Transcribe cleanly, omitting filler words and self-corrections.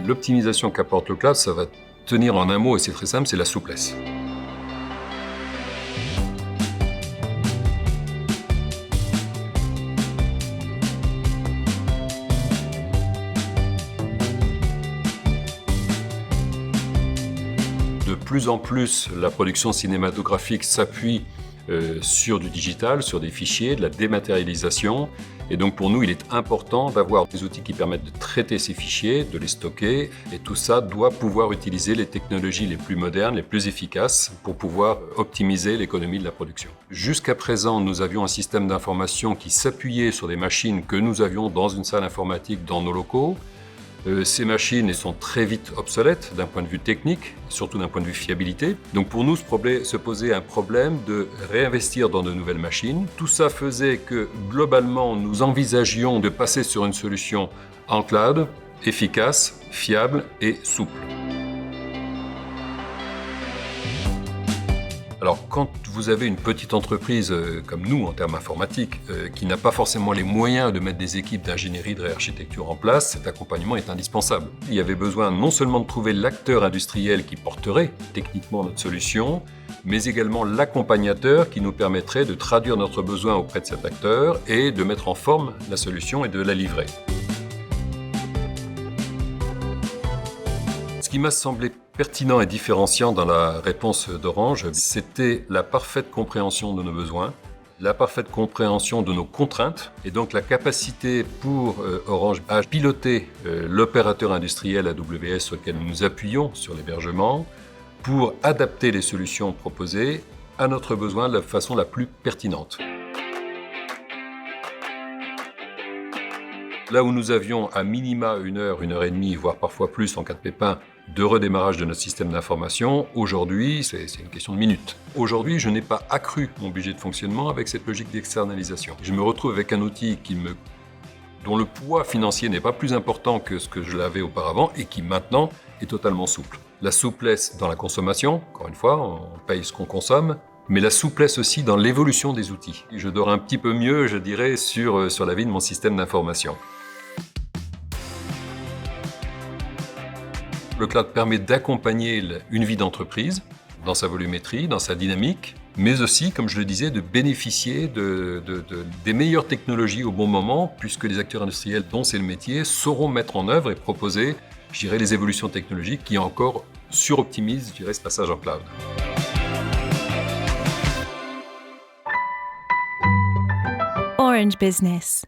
L'optimisation qu'apporte le cloud, ça va tenir en un mot, et c'est très simple, c'est la souplesse. De plus en plus, la production cinématographique s'appuie sur du digital, sur des fichiers, de la dématérialisation. Et donc pour nous, il est important d'avoir des outils qui permettent de traiter ces fichiers, de les stocker. Et tout ça doit pouvoir utiliser les technologies les plus modernes, les plus efficaces pour pouvoir optimiser l'économie de la production. Jusqu'à présent, nous avions un système d'information qui s'appuyait sur des machines que nous avions dans une salle informatique dans nos locaux. Ces machines sont très vite obsolètes d'un point de vue technique, surtout d'un point de vue fiabilité. Donc pour nous, se posait un problème de réinvestir dans de nouvelles machines. Tout ça faisait que globalement, nous envisagions de passer sur une solution en cloud, efficace, fiable et souple. Alors, quand vous avez une petite entreprise comme nous, en termes informatiques, qui n'a pas forcément les moyens de mettre des équipes d'ingénierie, de réarchitecture en place, cet accompagnement est indispensable. Il y avait besoin non seulement de trouver l'acteur industriel qui porterait techniquement notre solution, mais également l'accompagnateur qui nous permettrait de traduire notre besoin auprès de cet acteur et de mettre en forme la solution et de la livrer. Ce qui m'a semblé pertinent et différenciant dans la réponse d'Orange, c'était la parfaite compréhension de nos besoins, la parfaite compréhension de nos contraintes et donc la capacité pour Orange à piloter l'opérateur industriel AWS sur lequel nous nous appuyons sur l'hébergement pour adapter les solutions proposées à notre besoin de la façon la plus pertinente. Là où nous avions à minima 1 heure et demie, voire parfois plus en cas de pépin, de redémarrage de notre système d'information, aujourd'hui, c'est une question de minutes. Aujourd'hui, je n'ai pas accru mon budget de fonctionnement avec cette logique d'externalisation. Je me retrouve avec un outil dont le poids financier n'est pas plus important que ce que je l'avais auparavant et qui maintenant est totalement souple. La souplesse dans la consommation, encore une fois, on paye ce qu'on consomme, mais la souplesse aussi dans l'évolution des outils. Je dors un petit peu mieux, je dirais, sur la vie de mon système d'information. Le cloud permet d'accompagner une vie d'entreprise dans sa volumétrie, dans sa dynamique, mais aussi, comme je le disais, de bénéficier des meilleures technologies au bon moment, puisque les acteurs industriels dont c'est le métier sauront mettre en œuvre et proposer, je dirais, les évolutions technologiques qui encore suroptimisent, je dirais, ce passage en cloud. Orange Business.